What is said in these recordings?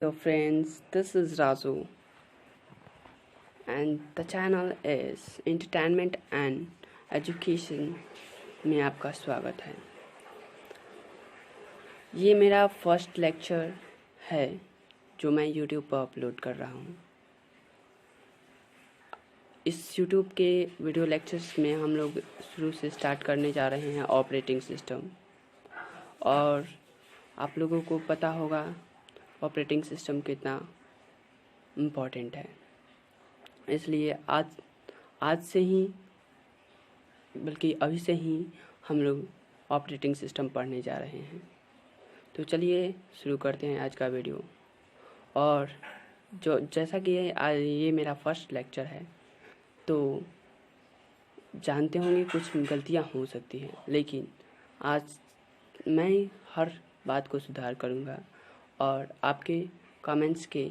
So friends, this is Razu and the channel is Entertainment and Education में आपका स्वागत है। ये मेरा फर्स्ट लेक्चर है जो मैं YouTube पर अपलोड कर रहा हूँ। इस YouTube के वीडियो लेक्चर्स में हम लोग शुरू से स्टार्ट करने जा रहे हैं ऑपरेटिंग सिस्टम। और आप लोगों को पता होगा ऑपरेटिंग सिस्टम कितना इम्पॉर्टेंट है, इसलिए आज से ही बल्कि अभी से ही हम लोग ऑपरेटिंग सिस्टम पढ़ने जा रहे हैं। तो चलिए शुरू करते हैं आज का वीडियो। और जैसा कि ये मेरा फर्स्ट लेक्चर है, तो जानते होंगे कुछ गलतियां हो सकती हैं, लेकिन आज मैं हर बात को सुधार करूंगा और आपके कमेंट्स के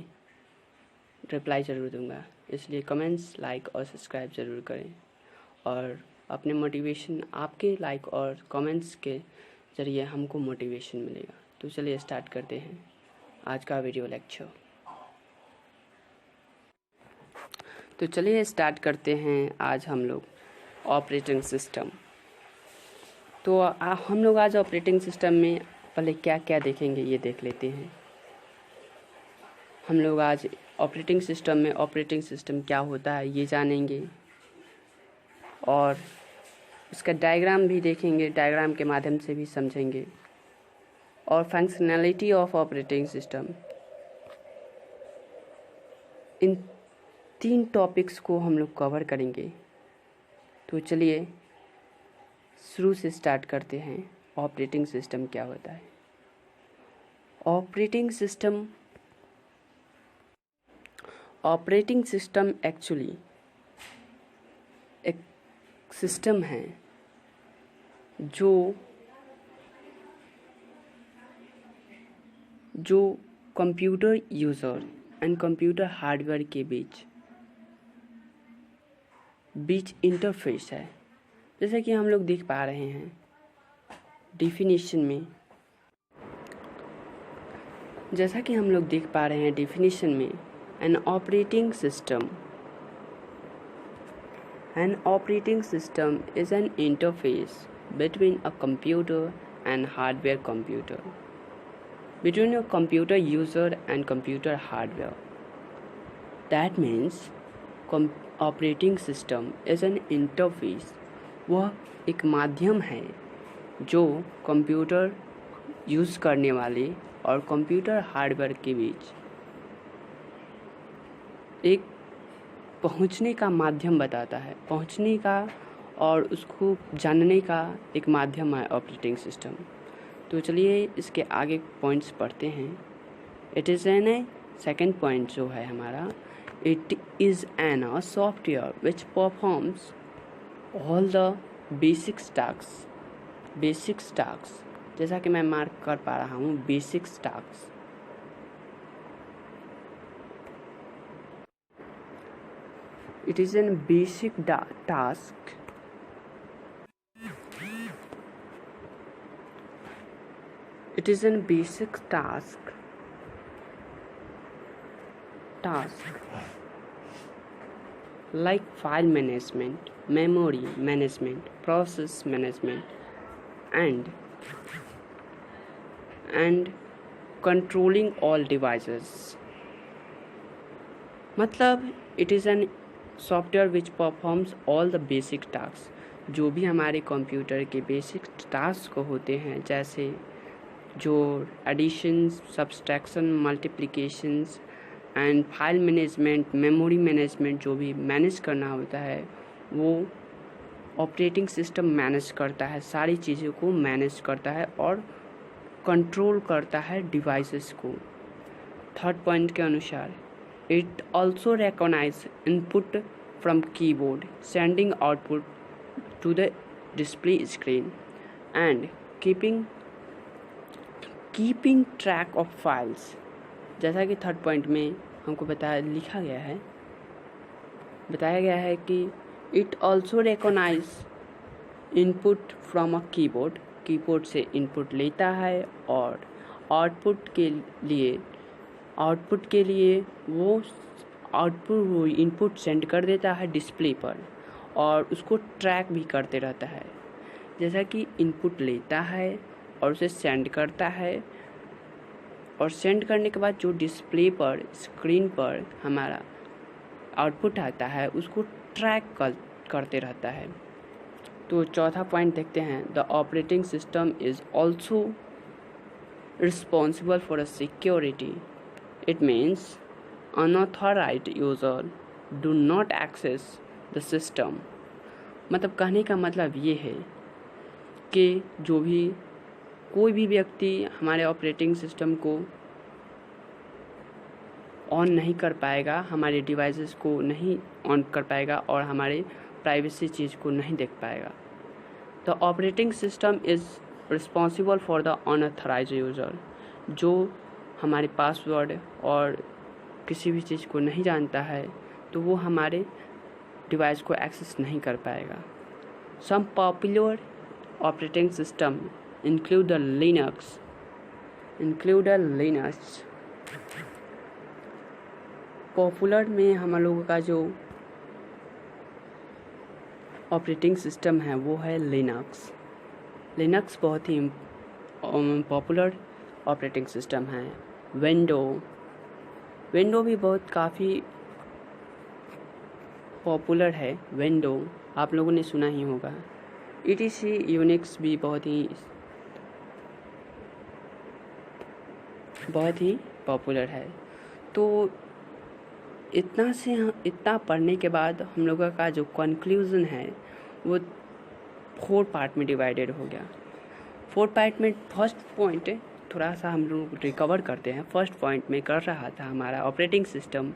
रिप्लाई ज़रूर दूंगा। इसलिए कमेंट्स, लाइक और सब्सक्राइब ज़रूर करें और अपने मोटिवेशन, आपके लाइक और कमेंट्स के ज़रिए हमको मोटिवेशन मिलेगा। तो चलिए स्टार्ट करते हैं आज का वीडियो लेक्चर। तो चलिए स्टार्ट करते हैं आज हम लोग ऑपरेटिंग सिस्टम। तो हम लोग आज ऑपरेटिंग सिस्टम में पहले क्या क्या देखेंगे ये देख लेते हैं। हम लोग आज ऑपरेटिंग सिस्टम क्या होता है ये जानेंगे और इसका डायग्राम भी देखेंगे, डायग्राम के माध्यम से भी समझेंगे। और functionality of operating system, in 3 topics को हम लोग कवर करेंगे। तो चलिए शुरू से स्टार्ट करते हैं। ऑपरेटिंग सिस्टम क्या होता है? ऑपरेटिंग सिस्टम एक्चुअली एक सिस्टम है जो computer user and computer hardware के बीच इंटरफेस है। जैसे कि हम लोग देख पा रहे हैं डेफिनेशन में, An operating system is an interface between a computer and hardware computer, between a computer user and computer hardware. That means operating system is an interface. वह एक माध्यम है जो कंप्यूटर यूज़ करने वाले और कंप्यूटर हार्डवेयर के बीच एक पहुंचने का माध्यम बताता है, पहुंचने का और उसको जानने का एक माध्यम है ऑपरेटिंग सिस्टम। तो चलिए इसके आगे पॉइंट्स पढ़ते हैं। It is N second point जो है हमारा, it is an software which performs all the basic task, जैसा कि मैं मार्क कर पा रहा हूँ basic task. It is a basic task. It is a basic task like file management, memory management, process management, and controlling all devices. मतलब it is an software which performs all the basic task, जो भी हमारे computer के basic task होते हैं, जैसे जो addition, subtraction, multiplications and file management, memory management, जो भी मैनेज करना होता है वो ऑपरेटिंग सिस्टम मैनेज करता है। सारी चीज़ों को मैनेज करता है और कंट्रोल करता है डिवाइसेस को। थर्ड पॉइंट के अनुसार, It also recognizes input from keyboard, sending output to the display screen and keeping track of files. जैसा कि थर्ड पॉइंट में हमको बताया गया है कि it also recognizes input from a keyboard से इनपुट लेता है और आउटपुट के लिए आउटपुट के लिए वो इनपुट सेंड कर देता है डिस्प्ले पर और उसको ट्रैक भी करते रहता है। जैसा कि इनपुट लेता है और उसे सेंड करता है और सेंड करने के बाद जो डिस्प्ले पर स्क्रीन पर हमारा आउटपुट आता है उसको ट्रैक करते रहता है। तो चौथा पॉइंट देखते हैं, the operating system is also responsible for a security. It means unauthorised user do not access the system. मतलब कहने का मतलब ये है कि कोई भी व्यक्ति हमारे ऑपरेटिंग सिस्टम को ऑन नहीं कर पाएगा, हमारे डिवाइसेस को नहीं ऑन कर पाएगा और हमारे प्राइवेसी चीज़ को नहीं देख पाएगा। The operating system is responsible for the unauthorised user. जो हमारे पासवर्ड और किसी भी चीज़ को नहीं जानता है तो वो हमारे डिवाइस को एक्सेस नहीं कर पाएगा। Some popular operating system include Linux। Popular में हम लोगों का जो ऑपरेटिंग सिस्टम है वो है लिनक्स। लिनक्स बहुत ही पॉपुलर ऑपरेटिंग सिस्टम है। विंडो भी बहुत काफ़ी पॉपुलर है। विंडो आप लोगों ने सुना ही होगा। ETC यूनिक्स भी बहुत ही पॉपुलर है। तो इतना पढ़ने के बाद हम लोगों का जो कंक्लूज़न है वो 4 पार्ट में डिवाइडेड हो गया। 4 पार्ट में फर्स्ट पॉइंट थोड़ा सा हम लोग रिकवर करते हैं। फर्स्ट पॉइंट में कर रहा था हमारा ऑपरेटिंग सिस्टम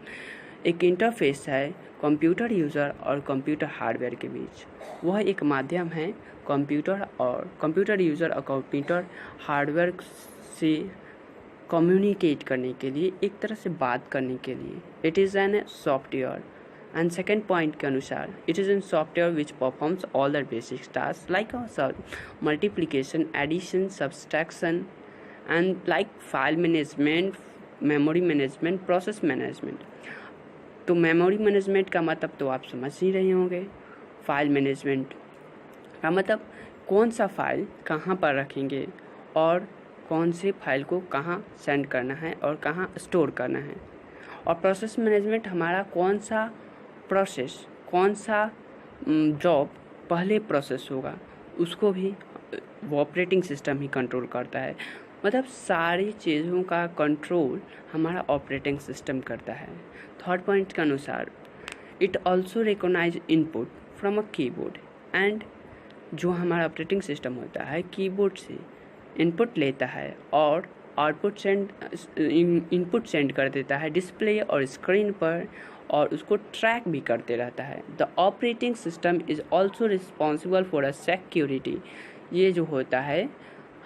एक इंटरफेस है कंप्यूटर यूज़र और कंप्यूटर हार्डवेयर के बीच। वह एक माध्यम है कंप्यूटर यूज़र और कंप्यूटर हार्डवेयर से कम्युनिकेट करने के लिए, एक तरह से बात करने के लिए। It is an software. And second point के अनुसार it is an software which performs all the basic task like multiplication, addition, subtraction and like file management, memory management, process management. तो मेमोरी मैनेजमेंट का मतलब तो आप समझ ही रहे होंगे। फाइल मैनेजमेंट का मतलब कौन सा फाइल कहाँ पर रखेंगे और कौन से फाइल को कहाँ सेंड करना है और कहाँ स्टोर करना है। और प्रोसेस मैनेजमेंट हमारा कौन सा जॉब पहले प्रोसेस होगा उसको भी वो ऑपरेटिंग सिस्टम ही कंट्रोल करता है। मतलब सारी चीज़ों का कंट्रोल हमारा ऑपरेटिंग सिस्टम करता है। थर्ड पॉइंट के अनुसार it also recognise input from a keyboard. And जो हमारा ऑपरेटिंग सिस्टम होता है कीबोर्ड से इनपुट लेता है और इनपुट सेंड कर देता है डिस्प्ले और स्क्रीन पर और उसको ट्रैक भी करते रहता है। The operating system is also responsible for a security. ये जो होता है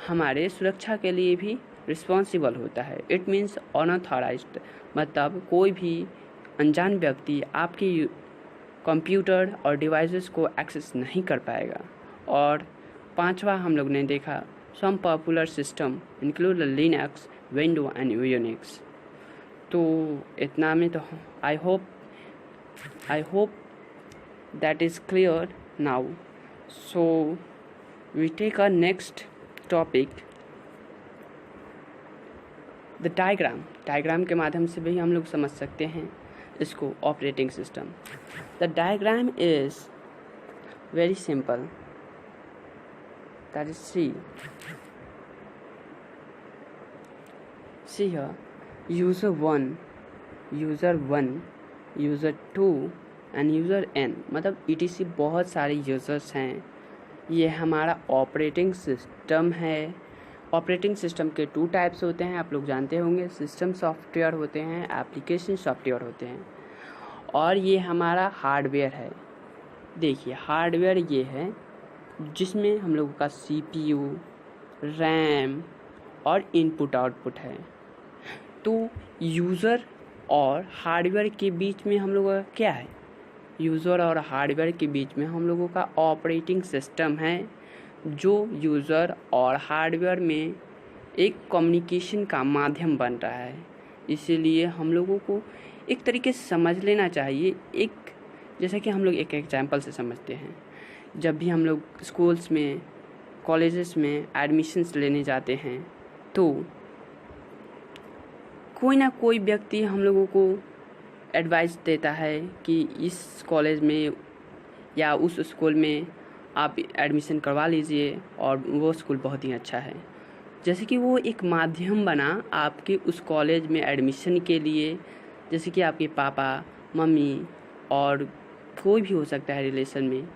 हमारे सुरक्षा के लिए भी रिस्पॉन्सिबल होता है। इट मीन्स अनऑथराइज्ड, मतलब कोई भी अनजान व्यक्ति आपकी कंप्यूटर और डिवाइसेस को एक्सेस नहीं कर पाएगा। और पांचवा हम लोग ने देखा some popular system include Linux, window and Unix. तो इतना में तो I hope that is clear now. So we take a next topic, the diagram के माध्यम से भी हम लोग समझ सकते हैं इसको operating system. The diagram is very simple, that is see here user 1, user 2 end user n, मतलब ETC बहुत सारे यूज़र्स हैं। ये हमारा ऑपरेटिंग सिस्टम है। ऑपरेटिंग सिस्टम के 2 टाइप्स होते हैं, आप लोग जानते होंगे। सिस्टम सॉफ्टवेयर होते हैं, एप्लीकेशन सॉफ्टवेयर होते हैं। और ये हमारा हार्डवेयर है। देखिए हार्डवेयर ये है जिसमें हम लोगों का CPU, रैम और इनपुट आउटपुट है। तो यूज़र और हार्डवेयर के बीच में हम लोगों का क्या है? यूज़र और हार्डवेयर के बीच में हम लोगों का ऑपरेटिंग सिस्टम है जो यूज़र और हार्डवेयर में एक कम्युनिकेशन का माध्यम बन रहा है। इसीलिए हम लोगों को एक तरीके से समझ लेना चाहिए। जैसा कि हम लोग एक एग्जाम्पल से समझते हैं, जब भी हम लोग स्कूल्स में, कॉलेजेस में एडमिशन्स लेने जाते हैं तो कोई ना कोई व्यक्ति हम लोगों को एडवाइस देता है कि इस कॉलेज में या उस स्कूल में आप एडमिशन करवा लीजिए और वो स्कूल बहुत ही अच्छा है। जैसे कि वो एक माध्यम बना आपके उस कॉलेज में एडमिशन के लिए, जैसे कि आपके पापा, मम्मी और कोई भी हो सकता है रिलेशन में,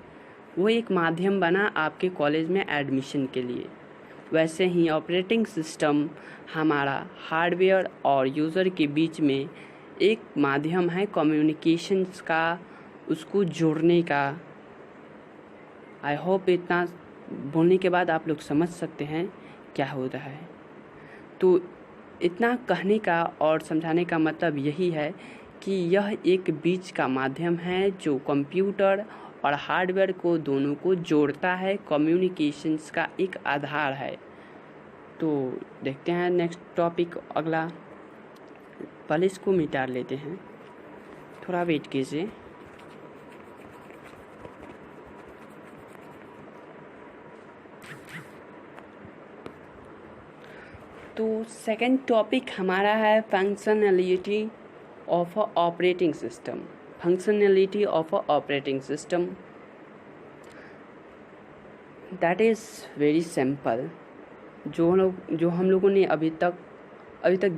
वो एक माध्यम बना आपके कॉलेज में एडमिशन के लिए। वैसे ही ऑपरेटिंग सिस्टम हमारा हार्डवेयर और यूज़र के बीच में एक माध्यम है कम्युनिकेशंस का, उसको जोड़ने का। आई होप इतना बोलने के बाद आप लोग समझ सकते हैं क्या होता है। तो इतना कहने का और समझाने का मतलब यही है कि यह एक बीच का माध्यम है जो कंप्यूटर और हार्डवेयर को दोनों को जोड़ता है, कम्युनिकेशंस का एक आधार है। तो देखते हैं नेक्स्ट टॉपिक अगला। पहले इसको मिटा लेते हैं, थोड़ा वेट कीजिए। तो सेकंड टॉपिक हमारा है functionality of a operating system. Functionality of a operating system that is very simple. जो हम लोगों ने अभी तक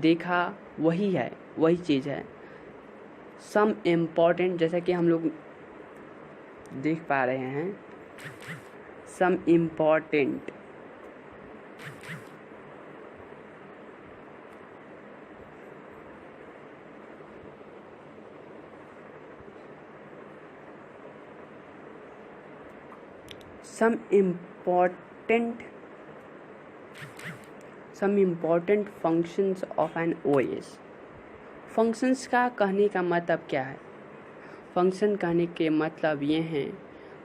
देखा वही चीज़ है। सम इम्पॉर्टेंट, जैसा कि हम लोग देख पा रहे हैं, some important some important functions of an OS। Functions का कहने का मतलब क्या है? फंक्शन कहने के मतलब ये हैं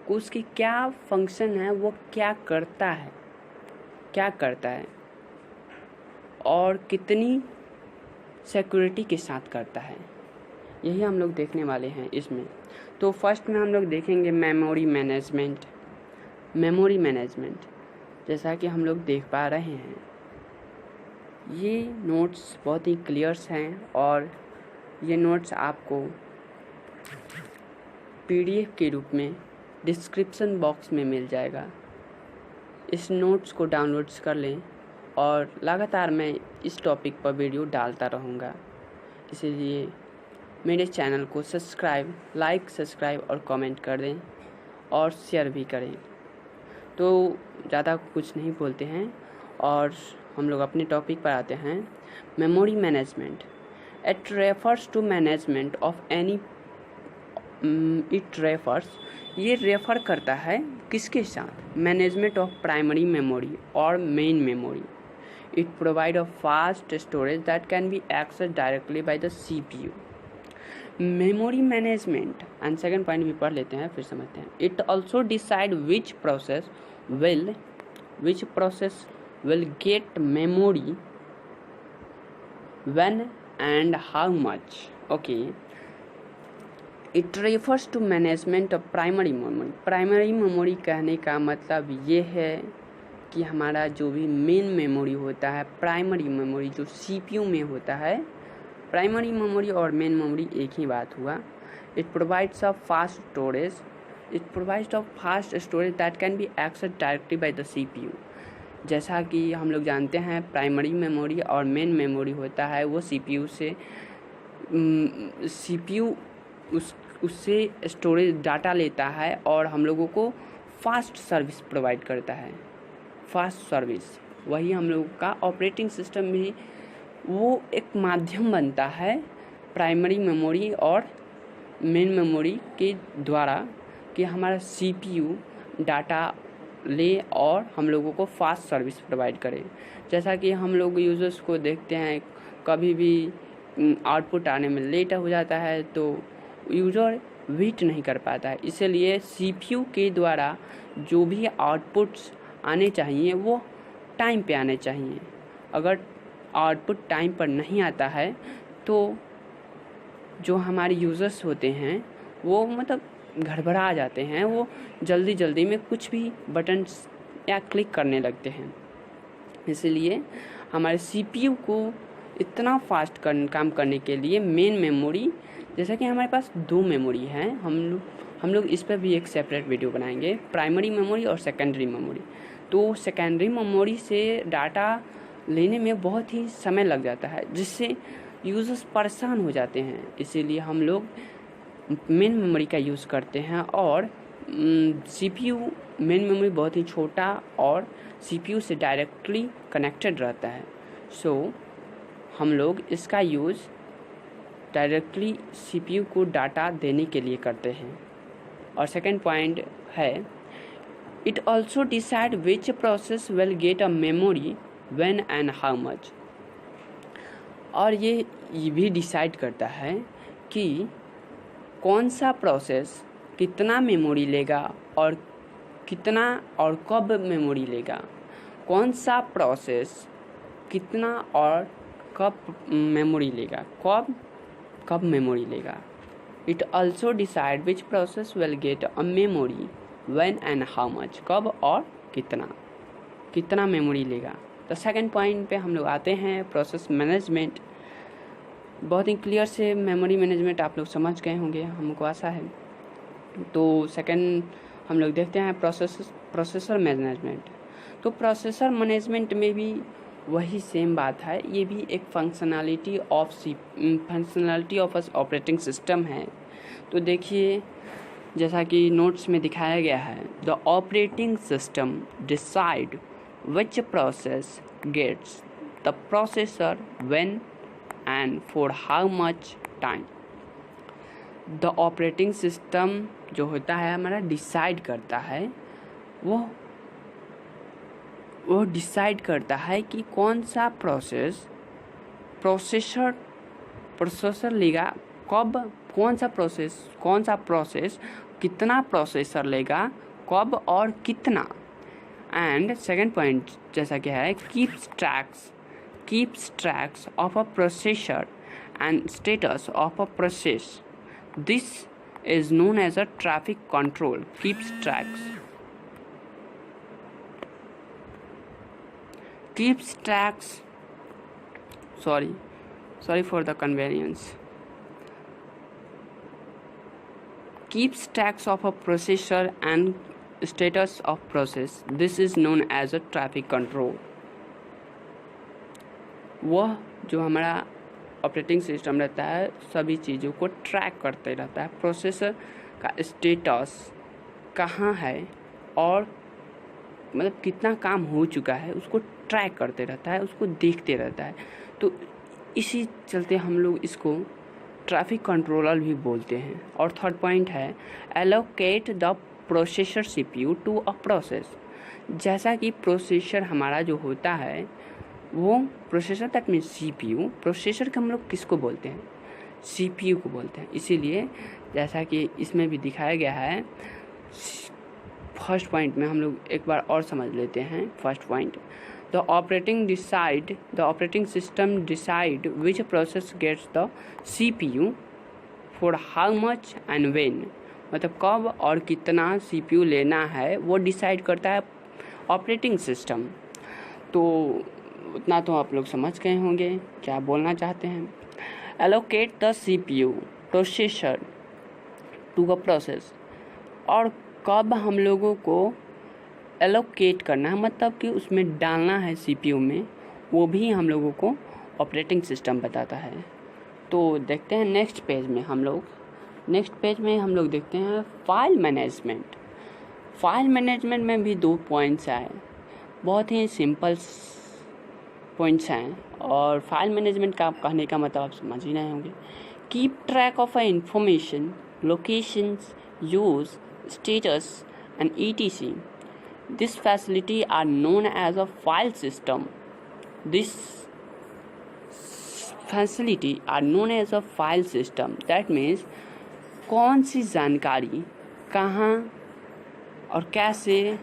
कि उसकी क्या फंक्शन है, वो क्या करता है और कितनी सिक्योरिटी के साथ करता है, यही हम लोग देखने वाले हैं इसमें। तो फर्स्ट में हम लोग देखेंगे मेमोरी मैनेजमेंट। जैसा कि हम लोग देख पा रहे हैं, ये नोट्स बहुत ही क्लियर्स हैं और ये नोट्स आपको PDF के रूप में डिस्क्रिप्शन बॉक्स में मिल जाएगा। इस नोट्स को डाउनलोड्स कर लें और लगातार मैं इस टॉपिक पर वीडियो डालता रहूँगा, इसलिए मेरे चैनल को सब्सक्राइब और कमेंट कर दें और शेयर भी करें। तो ज़्यादा कुछ नहीं बोलते हैं और हम लोग अपने टॉपिक पर आते हैं। Memory management, it refers to management of any, ये रेफर करता है किसके साथ? मैनेजमेंट ऑफ प्राइमरी मेमोरी और main memory. It provide a fast storage that can be access directly by the CPU। Memory management and second point भी पढ़ लेते हैं फिर समझते हैं। It also decide which process will get memory when and how much। Okay, it refers to management of primary memory। Primary memory कहने का मतलब ये है कि हमारा जो भी मेन मेमोरी होता है, प्राइमरी मेमोरी जो CPU में होता है, प्राइमरी मेमोरी और मेन मेमोरी एक ही बात हुआ। It provides a fast storage that can be access directly by the CPU। जैसा कि हम लोग जानते हैं प्राइमरी मेमोरी और मेन मेमोरी होता है वो CPU उससे स्टोरेज डाटा लेता है और हम लोगों को फास्ट सर्विस प्रोवाइड करता है। फास्ट सर्विस वही हम लोगों का ऑपरेटिंग सिस्टम में वो एक माध्यम बनता है प्राइमरी मेमोरी और मेन मेमोरी के द्वारा कि हमारा CPU डाटा ले और हम लोगों को फास्ट सर्विस प्रोवाइड करे। जैसा कि हम लोग यूज़र्स को देखते हैं, कभी भी आउटपुट आने में लेट हो जाता है तो यूज़र वेट नहीं कर पाता है, इसलिए CPU के द्वारा जो भी आउटपुट्स आने चाहिए वो टाइम पे आने चाहिए। अगर आउटपुट टाइम पर नहीं आता है तो जो हमारे यूज़र्स होते हैं वो मतलब घबरा जाते हैं, वो जल्दी जल्दी में कुछ भी बटन्स या क्लिक करने लगते हैं। इसलिए हमारे सीपीयू को इतना फास्ट काम करने के लिए मेन मेमोरी, जैसा कि हमारे पास 2 मेमोरी हैं, हम लोग इस पर भी एक सेपरेट वीडियो बनाएंगे, प्राइमरी मेमोरी और सेकेंडरी मेमोरी। तो सेकेंडरी मेमोरी से डाटा लेने में बहुत ही समय लग जाता है, जिससे यूज़र्स परेशान हो जाते हैं। इसीलिए हम लोग मेन मेमोरी का यूज़ करते हैं और सीपीयू मेन मेमोरी बहुत ही छोटा और सीपीयू से डायरेक्टली कनेक्टेड रहता है। सो हम लोग इसका यूज़ डायरेक्टली सीपीयू को डाटा देने के लिए करते हैं। और सेकेंड पॉइंट है, it also decide which process will get a memory when and how much. और ये भी डिसाइड करता है कि कौन सा प्रोसेस कितना मेमोरी लेगा और कितना और कब मेमोरी लेगा, कौन सा प्रोसेस कितना और कब मेमोरी लेगा, कब मेमोरी लेगा। It also decide which process will get a memory when and how much, कब और कितना मेमोरी लेगा। तो सेकेंड पॉइंट पे हम लोग आते हैं, प्रोसेस मैनेजमेंट। बहुत ही क्लियर से मेमोरी मैनेजमेंट आप लोग समझ गए होंगे, हमको आशा है। तो सेकेंड हम लोग देखते हैं प्रोसेसर मैनेजमेंट। तो प्रोसेसर मैनेजमेंट में भी वही सेम बात है, ये भी एक फंक्शनैलिटी ऑफ ऑपरेटिंग सिस्टम है। तो देखिए, जैसा कि नोट्स में दिखाया गया है, the operating system decide which process gets the processor when and for how much time. The operating system जो होता है हमारा डिसाइड करता है, वो डिसाइड करता है कि कौन सा प्रोसेसर लेगा, कब, कौन सा प्रोसेस कितना प्रोसेसर लेगा, कब और कितना। एंड सेकेंड पॉइंट जैसा कि है, keeps tracks of a processor and status of a process. This is known as a traffic control. Keeps tracks, sorry for the convenience, keeps tracks of a processor and status of process. This is known as a traffic control. वह जो हमारा operating system रहता है सभी चीज़ों को track करते रहता है, प्रोसेसर का स्टेटस कहाँ है और मतलब कितना काम हो चुका है उसको ट्रैक करते रहता है, उसको देखते रहता है। तो इसी चलते हम लोग इसको ट्रैफिक कंट्रोलर भी बोलते हैं। और थर्ड पॉइंट है, allocate the processor CPU to a process. जैसा कि प्रोसेसर हमारा जो होता है वो processor that means CPU, processor का हम लोग किसको बोलते हैं, सीपीयू को बोलते हैं। इसीलिए जैसा कि इसमें भी दिखाया गया है, फर्स्ट पॉइंट में हम लोग एक बार और समझ लेते हैं। First point, the operating system decide which process gets the CPU for how much and when. मतलब कब और कितना सीपीयू लेना है वो डिसाइड करता है ऑपरेटिंग सिस्टम। तो उतना तो आप लोग समझ गए होंगे क्या बोलना चाहते हैं। Allocate the CPU processor to a process, और कब हम लोगों को एलोकेट करना है, मतलब कि उसमें डालना है सीपीयू में, वो भी हम लोगों को ऑपरेटिंग सिस्टम बताता है। तो देखते हैं नेक्स्ट पेज में हम लोग देखते हैं फाइल मैनेजमेंट। फाइल मैनेजमेंट में भी 2 पॉइंट्स आए, बहुत ही सिंपल पॉइंट्स हैं। और फाइल मैनेजमेंट का कहने का मतलब आप समझ ही नहीं होंगे। Keep track of a information, locations, use, status and ETC. This facility are known as a file system. This facility are known as a file system. That means कौन सी जानकारी कहाँ और कैसे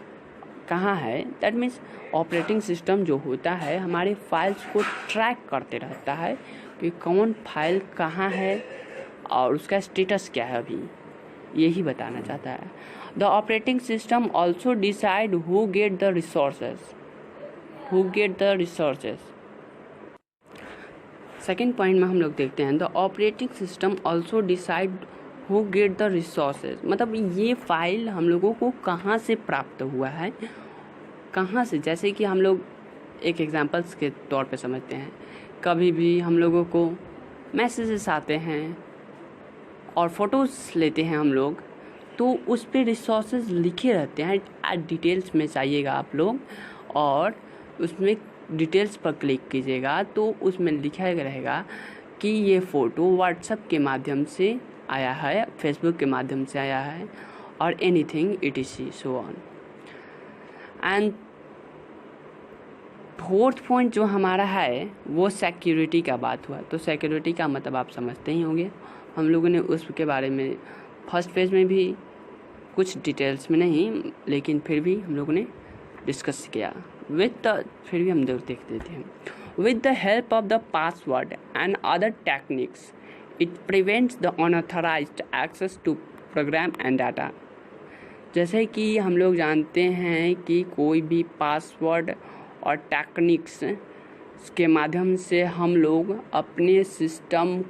कहाँ है। दैट मीन्स ऑपरेटिंग सिस्टम जो होता है हमारे फाइल्स को ट्रैक करते रहता है, कि कौन फाइल कहाँ है और उसका स्टेटस क्या है अभी, यही बताना चाहता है। The operating system also decide who get the resources. Second point में हम लोग देखते हैं the operating system also decide who get the resources, मतलब ये फाइल हम लोगों को कहाँ से प्राप्त हुआ है, कहाँ से। जैसे कि हम लोग एक एग्जांपल्स के तौर पे समझते हैं, कभी भी हम लोगों को मैसेजेस आते हैं और फोटोज़ लेते हैं हम लोग, तो उस पे रिसोर्सेज लिखे रहते हैं। डिटेल्स में जाइएगा आप लोग और उसमें डिटेल्स पर क्लिक कीजिएगा तो उसमें लिखा रहेगा कि ये फ़ोटो व्हाट्सएप के माध्यम से आया है, फेसबुक के माध्यम से आया है और anything etc so on. And fourth point जो हमारा है वो सिक्योरिटी का बात हुआ। तो सिक्योरिटी का मतलब आप समझते ही होंगे, हम लोगों ने उसके बारे में फर्स्ट पेज में भी कुछ डिटेल्स में नहीं, लेकिन फिर भी हम लोगों ने डिस्कस किया फिर भी हम देख देते हैं। With the help of the password and other techniques it prevents the unauthorised access to program and data. जैसे कि हम लोग जानते हैं कि कोई भी पासवर्ड और टेक्निक्स के माध्यम से हम लोग अपने सिस्टम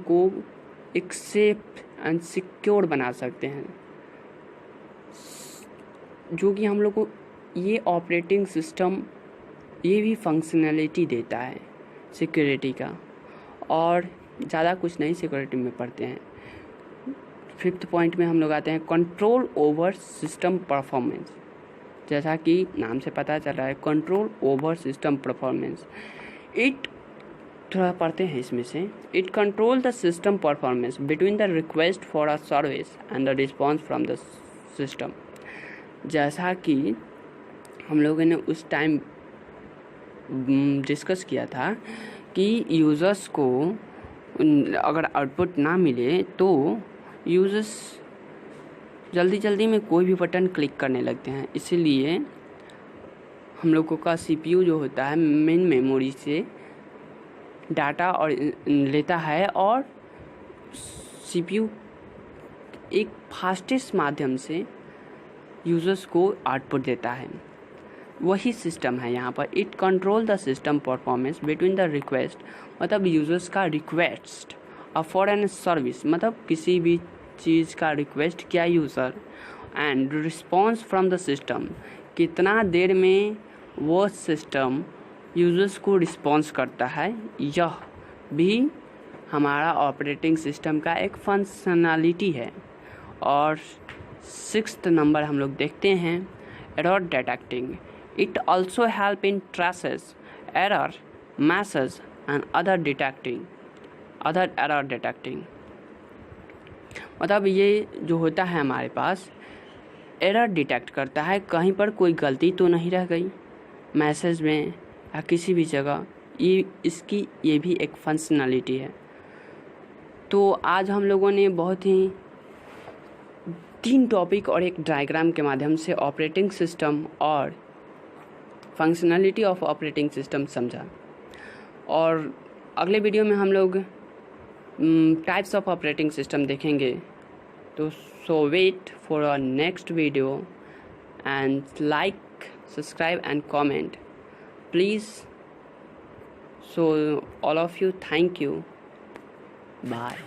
को एक सेफ एंड सिक्योर बना सकते हैं, जो कि हम लोग को ये ऑपरेटिंग सिस्टम ये भी फंक्शनैलिटी देता है सिक्योरिटी का। और ज़्यादा कुछ नहीं सिक्योरिटी में पढ़ते हैं। फिफ्थ पॉइंट में हम लोग आते हैं कंट्रोल ओवर सिस्टम परफॉर्मेंस। जैसा कि नाम से पता चल रहा है control over system performance, it थोड़ा पढ़ते हैं इसमें से। It control the system performance between the request for a service and the response from the system. जैसा कि हम लोगों ने उस टाइम डिस्कस किया था कि यूज़र्स को अगर आउटपुट ना मिले तो यूज़र्स जल्दी में कोई भी बटन क्लिक करने लगते हैं। इसीलिए हम लोगों का CPU जो होता है मेन मेमोरी से डाटा और लेता है और CPU एक फास्टेस्ट माध्यम से यूज़र्स को आउटपुट देता है। वही सिस्टम है यहाँ पर। It control the system performance between the request, मतलब यूज़र्स का रिक्वेस्ट फॉर एन सर्विस, मतलब किसी भी चीज़ का रिक्वेस्ट किया user, and response from the system, कितना देर में वो सिस्टम यूज़र्स को रिस्पॉन्स करता है। यह भी हमारा ऑपरेटिंग सिस्टम का एक फंक्शनैलिटी है। और सिक्स्थ नंबर हम लोग देखते हैं error detecting. It also help in traces error message and other error detecting. मतलब ये जो होता है हमारे पास एरर डिटेक्ट करता है, कहीं पर कोई गलती तो नहीं रह गई मैसेज में या किसी भी जगह, इसकी ये भी एक फंक्शनैलिटी है। तो आज हम लोगों ने बहुत ही 3 टॉपिक और एक डायग्राम के माध्यम से ऑपरेटिंग सिस्टम और फंक्शनैलिटी ऑफ ऑपरेटिंग सिस्टम समझा। और अगले वीडियो में हम लोग टाइप्स ऑफ ऑपरेटिंग सिस्टम देखेंगे। तो so wait for our next video and like, subscribe and comment please. So all of you, thank you. Bye.